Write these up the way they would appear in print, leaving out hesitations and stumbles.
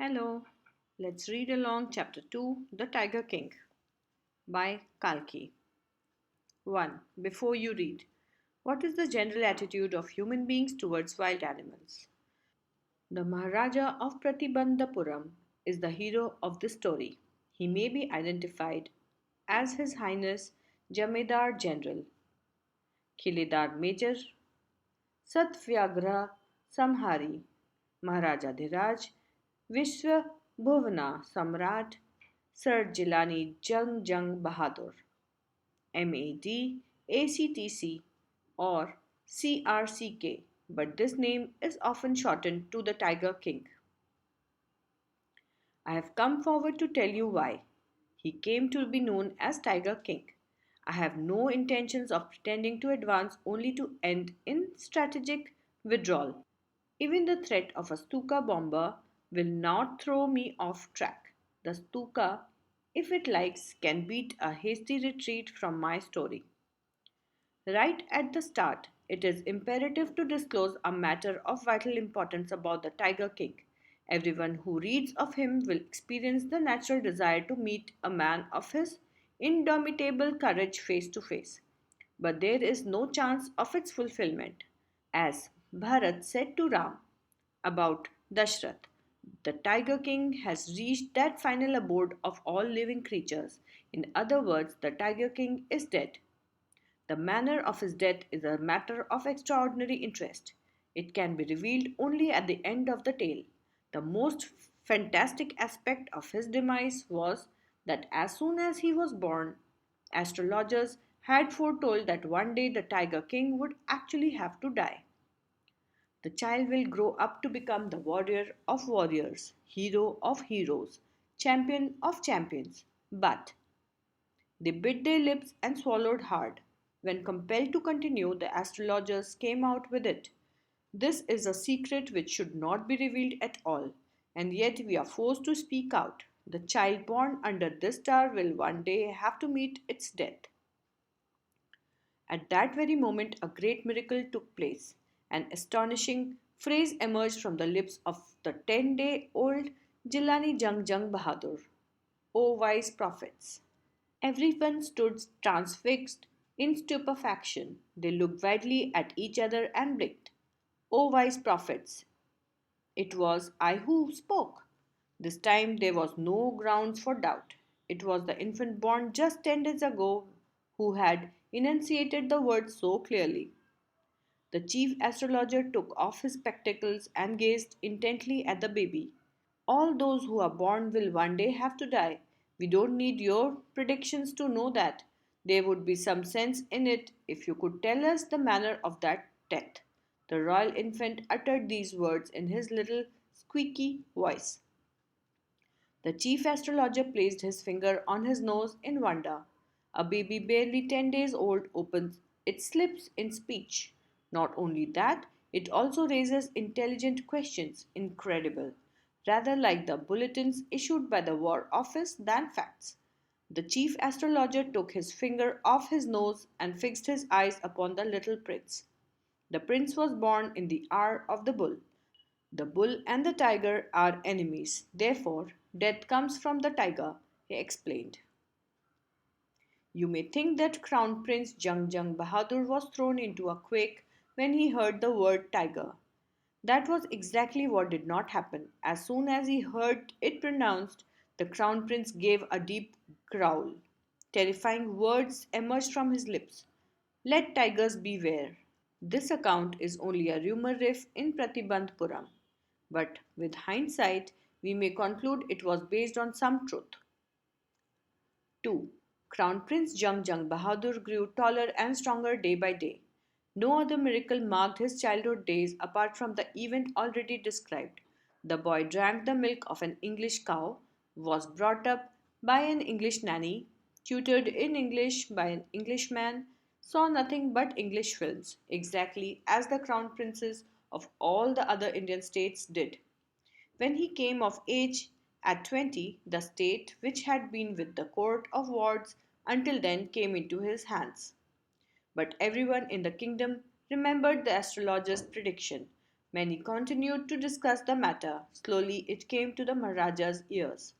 Hello, let's read along Chapter 2 The Tiger King by Kalki. 1. Before you read, what is the general attitude of human beings towards wild animals? The Maharaja of Pratibandhapuram is the hero of this story. He may be identified as His Highness Jamedar General, Khiledar Major, Satvyagraha Samhari, Maharaja Dhiraj, Vishwa Bhuvana Samrat, Sir Jilani Jung Jung Bahadur, MAD, ACTC, or CRCK, but this name is often shortened to the Tiger King. I have come forward to tell you why he came to be known as Tiger King. I have no intentions of pretending to advance only to end in strategic withdrawal. Even the threat of a Stuka bomber will not throw me off track. The Stuka, if it likes, can beat a hasty retreat from my story. Right at the start, it is imperative to disclose a matter of vital importance about the Tiger King. Everyone who reads of him will experience the natural desire to meet a man of his indomitable courage face to face. But there is no chance of its fulfillment. As Bharat said to Ram about Dashrath, the Tiger King has reached that final abode of all living creatures. In other words, the Tiger King is dead. The manner of his death is a matter of extraordinary interest. It can be revealed only at the end of the tale. The most fantastic aspect of his demise was that as soon as he was born, astrologers had foretold that one day the Tiger King would actually have to die. The child will grow up to become the warrior of warriors, hero of heroes, champion of champions. But they bit their lips and swallowed hard. When compelled to continue, the astrologers came out with it. This is a secret which should not be revealed at all, and yet we are forced to speak out. The child born under this star will one day have to meet its death. At that very moment, a great miracle took place. An astonishing phrase emerged from the lips of the 10-day-old Jilani Jung Jung Bahadur. O wise prophets! Everyone stood transfixed in stupefaction. They looked wildly at each other and blinked. O wise prophets! It was I who spoke. This time there was no grounds for doubt. It was the infant born just 10 days ago who had enunciated the words so clearly. The chief astrologer took off his spectacles and gazed intently at the baby. All those who are born will one day have to die. We don't need your predictions to know that. There would be some sense in it if you could tell us the manner of that death. The royal infant uttered these words in his little squeaky voice. The chief astrologer placed his finger on his nose in wonder. A baby barely 10 days old opens its lips in speech. Not only that, it also raises intelligent questions, incredible, rather like the bulletins issued by the War Office than facts. The chief astrologer took his finger off his nose and fixed his eyes upon the little prince. The prince was born in the hour of the bull. The bull and the tiger are enemies. Therefore, death comes from the tiger, he explained. You may think that Crown Prince Jung Jung Bahadur was thrown into a quake when he heard the word tiger. That was exactly what did not happen. As soon as he heard it pronounced, the Crown Prince gave a deep growl. Terrifying words emerged from his lips. Let tigers beware. This account is only a rumor riff in Pratibandhapuram, but with hindsight, we may conclude it was based on some truth. 2. Crown Prince Jung Jung Bahadur grew taller and stronger day by day. No other miracle marked his childhood days apart from the event already described. The boy drank the milk of an English cow, was brought up by an English nanny, tutored in English by an Englishman, saw nothing but English films, exactly as the crown princes of all the other Indian states did. When he came of age at 20, the state, which had been with the court of wards until then, came into his hands. But everyone in the kingdom remembered the astrologer's prediction. Many continued to discuss the matter. Slowly it came to the Maharaja's ears.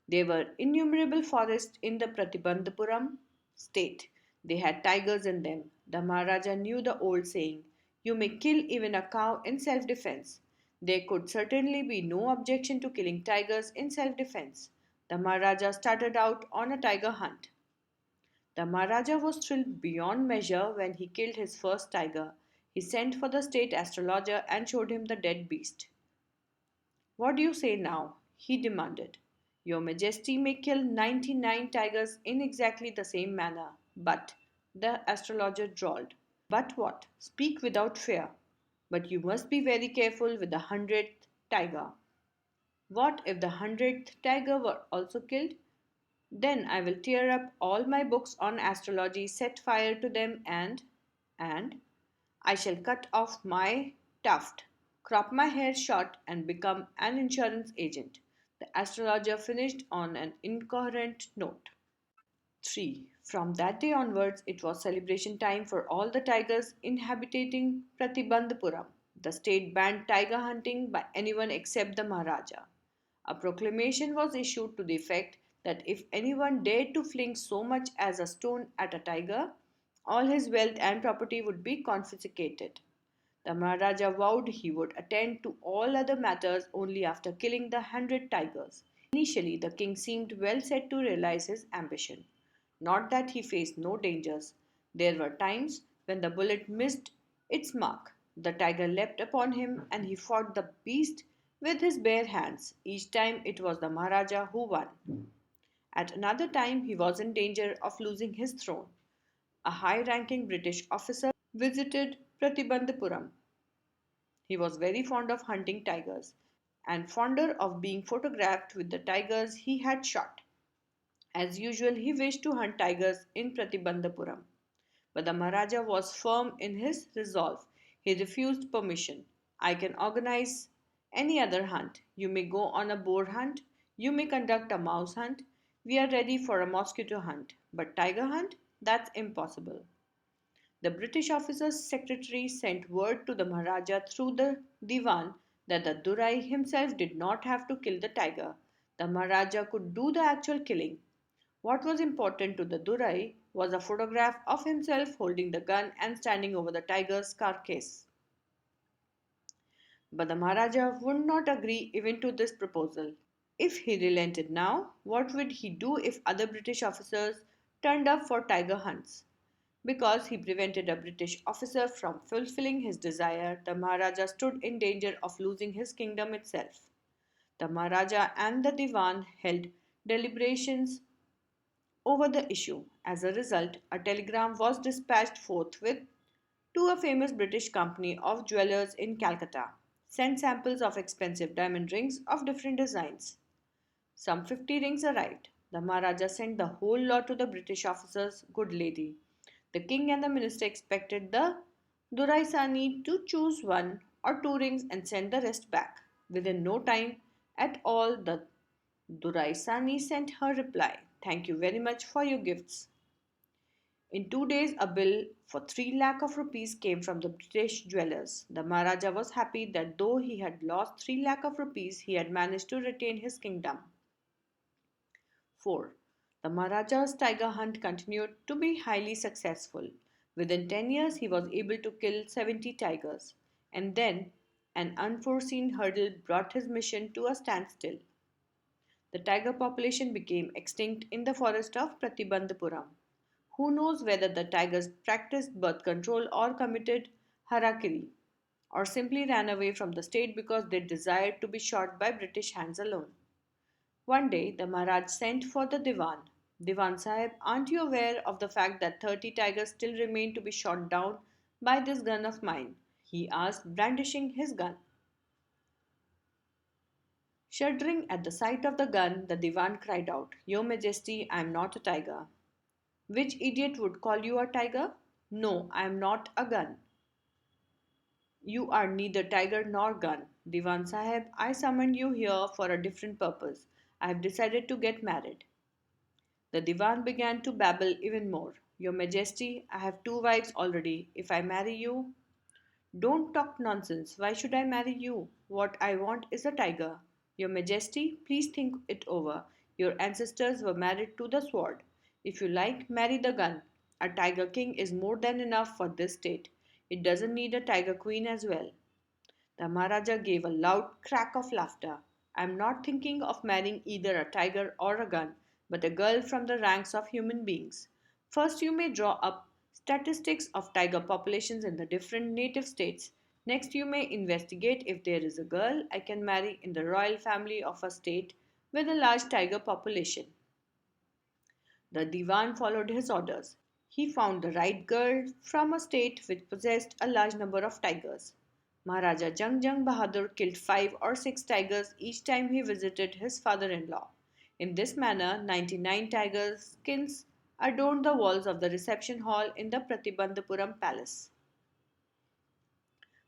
There were innumerable forests in the Pratibandhapuram state. They had tigers in them. The Maharaja knew the old saying, "You may kill even a cow in self defense." There could certainly be no objection to killing tigers in self defense. The Maharaja started out on a tiger hunt. The Maharaja was thrilled beyond measure when he killed his first tiger. He sent for the state astrologer and showed him the dead beast. "What do you say now?" he demanded. "Your Majesty may kill 99 tigers in exactly the same manner, but," the astrologer drawled. "But what? Speak without fear. But you must be very careful with the hundredth tiger." "What if the hundredth tiger were also killed?" "Then I will tear up all my books on astrology, set fire to them, and I shall cut off my tuft, crop my hair short, and become an insurance agent." The astrologer finished on an incoherent note. 3. From that day onwards, it was celebration time for all the tigers inhabiting Pratibandhapuram. The state banned tiger hunting by anyone except the Maharaja. A proclamation was issued to the effect that if anyone dared to fling so much as a stone at a tiger, all his wealth and property would be confiscated. The Maharaja vowed he would attend to all other matters only after killing the 100 tigers. Initially, the king seemed well set to realize his ambition. Not that he faced no dangers. There were times when the bullet missed its mark. The tiger leapt upon him and he fought the beast with his bare hands. Each time it was the Maharaja who won. At another time, he was in danger of losing his throne. A high ranking British officer visited Pratibandhapuram. He was very fond of hunting tigers and fonder of being photographed with the tigers he had shot. As usual, he wished to hunt tigers in Pratibandhapuram. But the Maharaja was firm in his resolve. He refused permission. "I can organize any other hunt. You may go on a boar hunt. You may conduct a mouse hunt. We are ready for a mosquito hunt. But tiger hunt? That's impossible." The British officer's secretary sent word to the Maharaja through the Diwan that the Durai himself did not have to kill the tiger. The Maharaja could do the actual killing. What was important to the Durai was a photograph of himself holding the gun and standing over the tiger's carcass. But the Maharaja would not agree even to this proposal. If he relented now, what would he do if other British officers turned up for tiger hunts? Because he prevented a British officer from fulfilling his desire, the Maharaja stood in danger of losing his kingdom itself. The Maharaja and the Diwan held deliberations over the issue. As a result, a telegram was dispatched forthwith to a famous British company of jewelers in Calcutta. "Send samples of expensive diamond rings of different designs." Some 50 rings arrived. The Maharaja sent the whole lot to the British officer's good lady. The king and the minister expected the Duraisani to choose one or two rings and send the rest back. Within no time at all, the Duraisani sent her reply, "Thank you very much for your gifts." In 2 days, a bill for 3 lakh of rupees came from the British jewelers. The Maharaja was happy that though he had lost 3 lakh of rupees, he had managed to retain his kingdom. 4. The Maharaja's tiger hunt continued to be highly successful. Within 10 years, he was able to kill 70 tigers. And then, an unforeseen hurdle brought his mission to a standstill. The tiger population became extinct in the forest of Pratibandhapuram. Who knows whether the tigers practiced birth control or committed harakiri, or simply ran away from the state because they desired to be shot by British hands alone. One day, the Maharaj sent for the Diwan. "Diwan Sahib, aren't you aware of the fact that 30 tigers still remain to be shot down by this gun of mine?" he asked, brandishing his gun. Shuddering at the sight of the gun, the Diwan cried out, "Your Majesty, I am not a tiger." "Which idiot would call you a tiger?" "No, I am not a gun." "You are neither tiger nor gun. Diwan Sahib, I summoned you here for a different purpose. I have decided to get married." The Diwan began to babble even more. "Your Majesty, I have 2 wives already. If I marry you—" Don't talk nonsense. Why should I marry you? What I want is a tiger. Your Majesty, please think it over. Your ancestors were married to the sword. If you like, marry the gun. A tiger king is more than enough for this state. It doesn't need a tiger queen as well. The Maharaja gave a loud crack of laughter. I am not thinking of marrying either a tiger or a gun, but a girl from the ranks of human beings. First, you may draw up statistics of tiger populations in the different native states. Next, you may investigate if there is a girl I can marry in the royal family of a state with a large tiger population. The Diwan followed his orders. He found the right girl from a state which possessed a large number of tigers. Maharaja Jung Bahadur killed 5 or 6 tigers each time he visited his father in law. In this manner, 99 tiger skins adorned the walls of the reception hall in the Pratibandhapuram palace.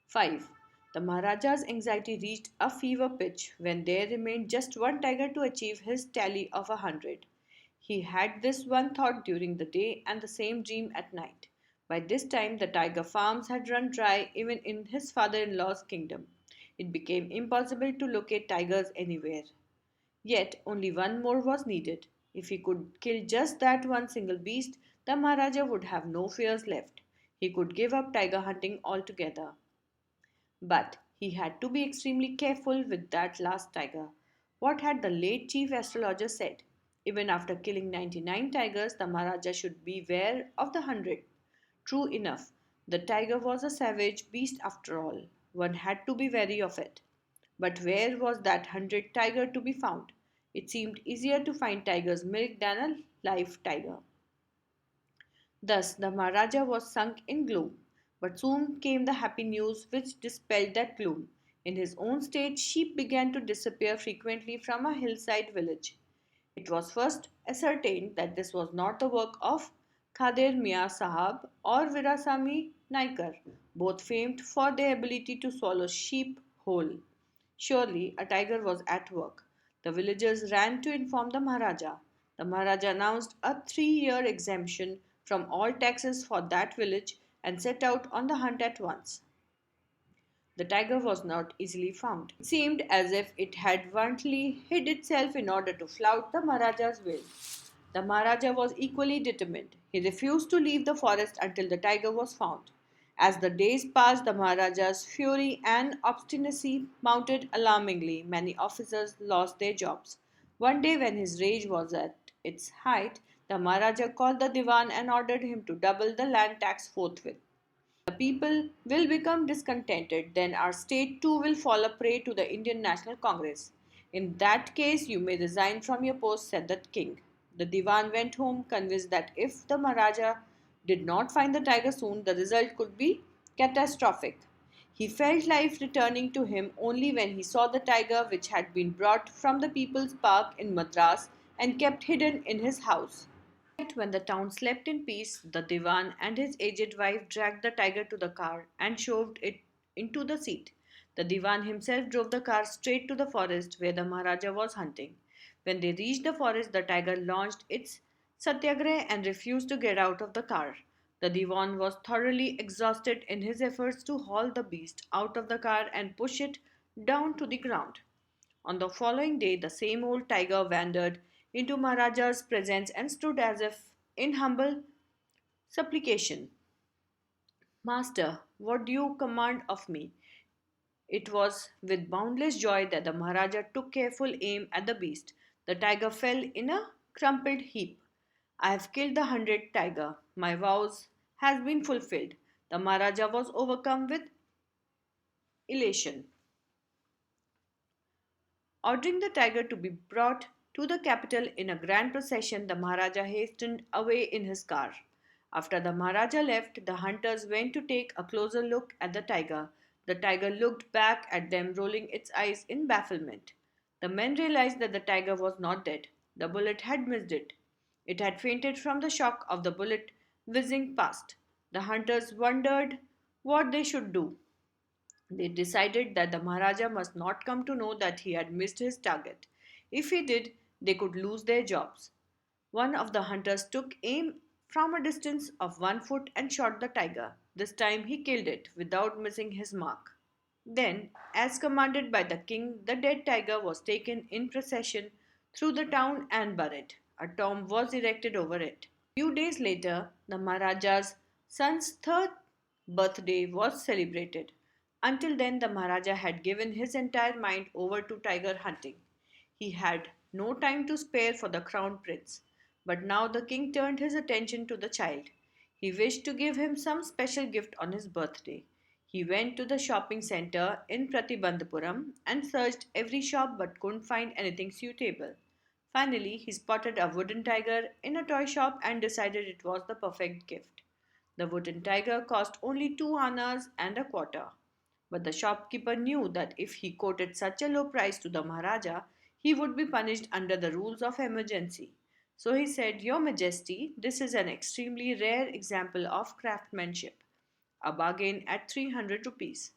5. The Maharaja's anxiety reached a fever pitch when there remained just one tiger to achieve his tally of 100. He had this one thought during the day and the same dream at night. By this time, the tiger farms had run dry even in his father in law's kingdom. It became impossible to locate tigers anywhere. Yet, only one more was needed. If he could kill just that one single beast, the Maharaja would have no fears left. He could give up tiger hunting altogether. But he had to be extremely careful with that last tiger. What had the late chief astrologer said? Even after killing 99 tigers, the Maharaja should beware of the 100th. True enough, the tiger was a savage beast after all. One had to be wary of it. But where was that 100th tiger to be found? It seemed easier to find tiger's milk than a live tiger. Thus the Maharaja was sunk in gloom. But soon came the happy news which dispelled that gloom. In his own state, sheep began to disappear frequently from a hillside village. It was first ascertained that this was not the work of Khader Mia Sahab or Virasamy Naikar, both famed for their ability to swallow sheep whole. Surely a tiger was at work. The villagers ran to inform the Maharaja. The Maharaja announced a 3 year exemption from all taxes for that village and set out on the hunt at once. The tiger was not easily found. It seemed as if it had wantonly hid itself in order to flout the Maharaja's will. The Maharaja was equally determined. He refused to leave the forest until the tiger was found. As the days passed, the Maharaja's fury and obstinacy mounted alarmingly. Many officers lost their jobs. One day, when his rage was at its height, the Maharaja called the Diwan and ordered him to double the land tax forthwith. The people will become discontented, then our state too will fall a prey to the Indian National Congress. In that case, you may resign from your post, said the king. The Diwan went home, convinced that if the Maharaja did not find the tiger soon, the result could be catastrophic. He felt life returning to him only when he saw the tiger which had been brought from the People's Park in Madras and kept hidden in his house. When the town slept in peace, the Diwan and his aged wife dragged the tiger to the car and shoved it into the seat. The Diwan himself drove the car straight to the forest where the Maharaja was hunting. When they reached the forest, the tiger launched its satyagrah and refused to get out of the car. The Diwan was thoroughly exhausted in his efforts to haul the beast out of the car and push it down to the ground. On the following day, the same old tiger wandered into Maharaja's presence and stood as if in humble supplication. Master, what do you command of me? It was with boundless joy that the Maharaja took careful aim at the beast. The tiger fell in a crumpled heap. I have killed the 100th tiger. My vows has been fulfilled. The Maharaja was overcome with elation. Ordering the tiger to be brought to the capital in a grand procession, the Maharaja hastened away in his car. After the Maharaja left, the hunters went to take a closer look at the tiger. The tiger looked back at them, rolling its eyes in bafflement. The men realized that the tiger was not dead. The bullet had missed it. It had fainted from the shock of the bullet whizzing past. The hunters wondered what they should do. They decided that the Maharaja must not come to know that he had missed his target. If he did, they could lose their jobs. One of the hunters took aim from a distance of 1 foot and shot the tiger. This time he killed it without missing his mark. Then, as commanded by the king, the dead tiger was taken in procession through the town and buried. A tomb was erected over it. Few days later, the Maharaja's son's third birthday was celebrated. Until then, the Maharaja had given his entire mind over to tiger hunting. He had no time to spare for the crown prince. But now the king turned his attention to the child. He wished to give him some special gift on his birthday. He went to the shopping center in Pratibandhapuram and searched every shop but couldn't find anything suitable. Finally, he spotted a wooden tiger in a toy shop and decided it was the perfect gift. The wooden tiger cost only 2 annas and a quarter. But the shopkeeper knew that if he quoted such a low price to the Maharaja, he would be punished under the rules of emergency. So he said, Your Majesty, this is an extremely rare example of craftsmanship. A bargain at 300 rupees.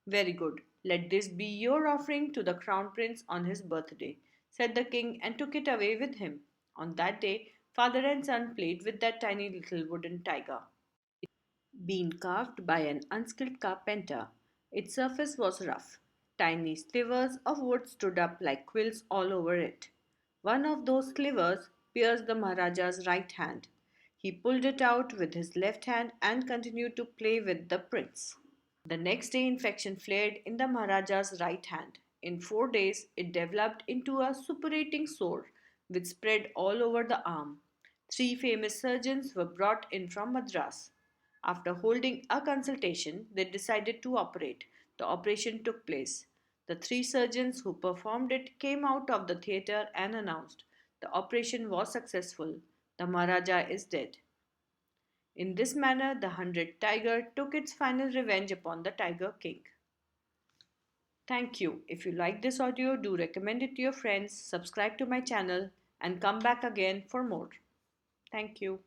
Very good. Let this be your offering to the crown prince on his birthday, said the king and took it away with him. On that day, father and son played with that tiny little wooden tiger. Been carved by an unskilled carpenter. Its surface was rough. Tiny slivers of wood stood up like quills all over it. One of those slivers pierced the Maharaja's right hand. He pulled it out with his left hand and continued to play with the prince. The next day, infection flared in the Maharaja's right hand. In 4 days, it developed into a suppurating sore which spread all over the arm. Three famous surgeons were brought in from Madras. After holding a consultation, they decided to operate. The operation took place. The three surgeons who performed it came out of the theatre and announced, The operation was successful. The Maharaja is dead. In this manner, the hundredth tiger took its final revenge upon the Tiger King. Thank you. If you like this audio, do recommend it to your friends, subscribe to my channel, and come back again for more. Thank you.